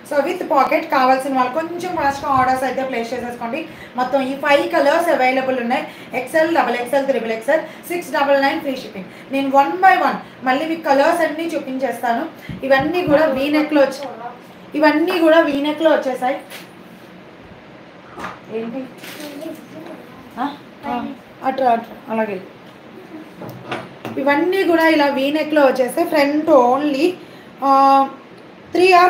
So with pocket కావాల్సిన వాళ్ళు కొంచెం ఫాస్ట్గా ఆర్డర్స్ అయితే ప్లేస్ చేసేసుకోండి. మొత్తం ఈ 5 కలర్స్ అవైలబుల్ ఉన్నాయి. XL, XXL, XXL, 699 free shipping. నేను 1 by 1 మళ్ళీ మీకు కలర్స్ అన్నీ చూపించేస్తాను. ఇవన్నీ కూడా వీనెక్లో వచ్చేసాయి. ఏంటి అట్రా అలాగే ఇవన్నీ కూడా ఇలా వీనెక్లో వచ్చేస్తే ఫ్రంట్ ఓన్లీ 3 or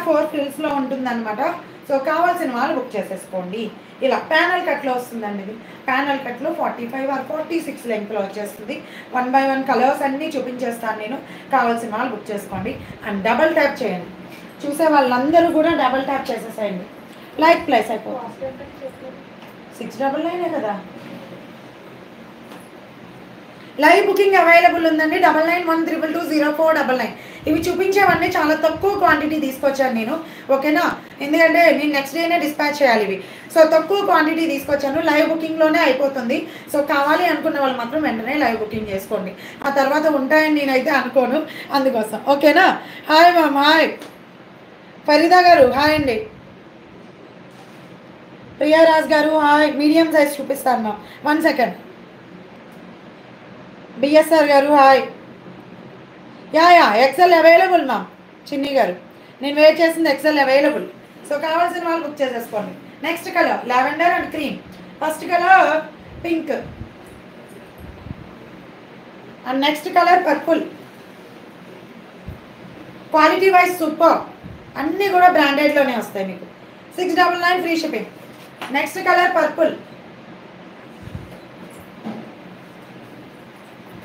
4 ఫ్రిల్స్లో ఉంటుందన్నమాట. సో కావాల్సిన వాళ్ళు బుక్ చేసేసుకోండి. ఇలా ప్యానల్ కట్లో వస్తుందండి. ఇది ప్యానల్ కట్లో 45 or 46 లెంగ్త్లో వచ్చేస్తుంది. 1 by 1 కలర్స్ అన్నీ చూపించేస్తాను నేను. కావాల్సిన వాళ్ళు బుక్ చేసుకోండి. అండ్ డబల్ ట్యాప్ చేయండి. చూసే వాళ్ళందరూ కూడా డబల్ ట్యాప్ చేసేసేయండి. లైక్ ప్లేస్ అయిపోతుంది. 699 కదా. లైవ్ బుకింగ్ అవైలబుల్ ఉందండి. 9912220499. ఇవి చూపించేవన్నీ చాలా తక్కువ క్వాంటిటీ తీసుకొచ్చాను నేను. ఓకేనా, ఎందుకంటే నేను నెక్స్ట్ డేనే డిస్పాచ్ చేయాలి ఇవి. సో తక్కువ క్వాంటిటీ తీసుకొచ్చాను. లైవ్ బుకింగ్లోనే అయిపోతుంది. సో కావాలి అనుకున్న వాళ్ళు మాత్రం వెంటనే లైవ్ బుకింగ్ చేసుకోండి. ఆ తర్వాత ఉంటాయని నేనైతే అనుకోను, అందుకోసం. ఓకేనా. Hi ma'am. హాయ్ ఫరీదా గారు. హాయ్ అండి. ప్రియారాజ్ గారు హాయ్. మీడియం సైజ్ చూపిస్తాను మ్యామ్. 1 second. బిఎస్ఆర్ గారు hi. Yeah XL available ma'am. చిన్ని గారు నేను వెయిట్ చేసింది XL అవైలబుల్. సో కావాల్సిన వాళ్ళు బుక్ చేసేసుకోండి. Next colour lavender and cream. First colour pink and next colour purple. Quality wise super. అన్నీ కూడా బ్రాండెడ్లోనే వస్తాయి మీకు. 699 free shipping. Next colour purple.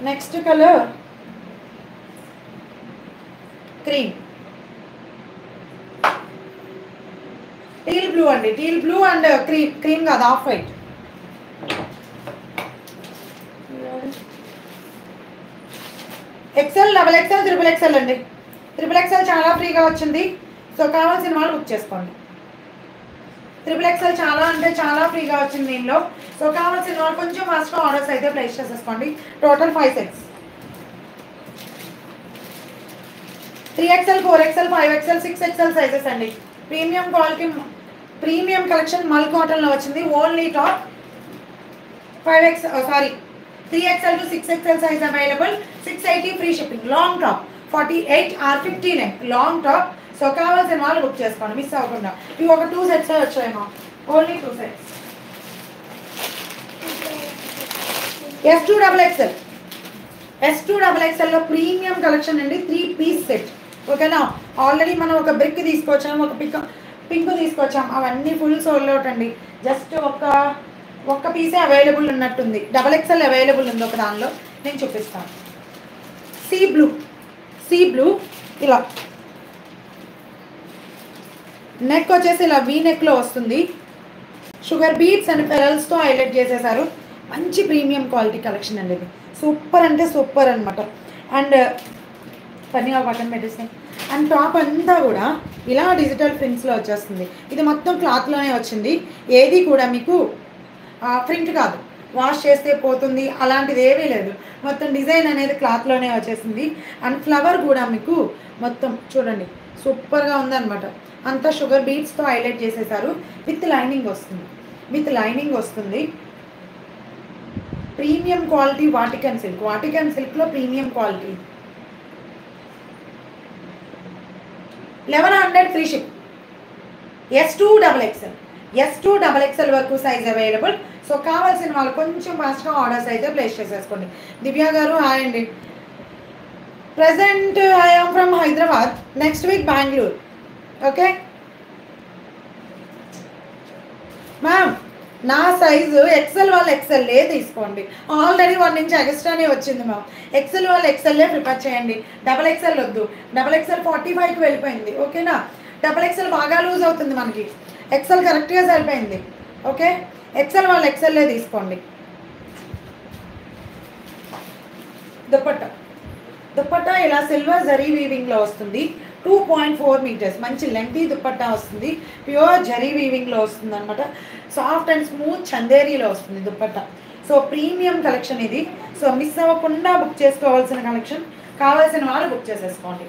Next colour cream. Teal blue అండి. టీల్ బ్లూ అండ్ క్రీమ్ కాదు, off white. XL, XXL, XXL అండి. XXL చాలా ఫ్రీగా వచ్చింది. సో కావాల్సిన వాళ్ళు బుక్ చేసుకోండి. XXL చాలా అంటే చాలా ఫ్రీగా వచ్చింది దీనిలో. సో కావాల్సిన వాళ్ళు కొంచెం ఫాస్ట్గా ఆర్డర్స్ అయితే ప్లేస్ చేసేసుకోండి. Total 5 sets. 3XL, 4XL, 5XL, 6XL sizes అండి. ప్రీమియం క్వాలిటీ, ప్రీమియం కలెక్షన్ మల్ కాటన్లో వచ్చింది. Only top 3XL to 6XL size available. 680 free shipping. Long top 48 or 59 long top. So కావాల్సిన వాళ్ళు బుక్ చేసుకోండి మిస్ అవ్వకుండా. ఇవి ఒక 2 sets వచ్చాయేమో. Only 2 sets. S2XXL లో ప్రీమియం కలెక్షన్ అండి. 3 piece సెట్. ఓకేనా. ఆల్రెడీ మనం ఒక బ్రిక్ తీసుకొచ్చాం, ఒక పింక్ తీసుకొచ్చాం. అవన్నీ ఫుల్ సోల్డ్ అవుట్ అండి. జస్ట్ ఒక్క పీసే అవైలబుల్ ఉన్నట్టుంది. XXL అవైలబుల్ ఉంది ఒక దానిలో. నేను చూపిస్తాను. సీ బ్లూ ఇలా నెక్ వచ్చేసి ఇలా వీ నెక్లో వస్తుంది. షుగర్ బీట్స్ అండ్ పెరల్స్తో హైలైట్ చేసేసారు. మంచి ప్రీమియం క్వాలిటీ కలెక్షన్ అండి. ఇది సూపర్ అంటే సూపర్ అనమాట. అండ్ పన్నీగా పక్కన పెట్టేస్తాయి. అండ్ టాప్ అంతా కూడా ఇలా డిజిటల్ ప్రింట్స్లో వచ్చేస్తుంది. ఇది మొత్తం క్లాత్లోనే వచ్చింది. ఏది కూడా మీకు ప్రింట్ కాదు, వాష్ చేస్తే పోతుంది అలాంటిది ఏమీ లేదు. మొత్తం డిజైన్ అనేది క్లాత్లోనే వచ్చేసింది. అండ్ ఫ్లవర్ కూడా మీకు మొత్తం చూడండి సూపర్గా ఉందన్నమాట. అంతా షుగర్ బీట్స్తో హైలైట్ చేసేసారు. విత్ లైనింగ్ వస్తుంది. ప్రీమియం క్వాలిటీ వాటికన్ సిల్క్లో premium quality. 1100 free ship. S2XXL వరకు సైజ్ అవైలబుల్. సో కావాల్సిన వాళ్ళు కొంచెం ఫాస్ట్గా ఆర్డర్స్ అయితే ప్లేస్ చేసేసుకోండి. దివ్య గారు హాయ్ అండి. Present I am from Hyderabad. Next week Bengaluru. Okay ma'am. నా సైజు XL వాళ్ళు XLే తీసుకోండి. ఆల్రెడీ 1 inch ఎక్స్ట్రానే వచ్చింది మ్యామ్. XL వాళ్ళు XLే ప్రిఫర్ చేయండి. XXL వద్దు. XXL 45కి వెళ్ళిపోయింది. ఓకేనా. XXL బాగా లూజ్ అవుతుంది మనకి. XL కరెక్ట్గా సరిపోయింది. ఓకే. XL వాళ్ళు XLే తీసుకోండి. దుపట్టా ఇలా సిల్వర్ జరీ వీవింగ్లో వస్తుంది. 2.4 meters మంచి లెంగ్తీ దుపట్టా వస్తుంది. ప్యూర్ జరీ వీవింగ్లో వస్తుంది అనమాట. సాఫ్ట్ అండ్ స్మూత్ చందేరీలో వస్తుంది దుపట్టా. సో ప్రీమియం కలెక్షన్ ఇది. సో మిస్ అవ్వకుండా బుక్ చేసుకోవాల్సిన కలెక్షన్. కావాల్సిన వాళ్ళు బుక్ చేసేసుకోండి.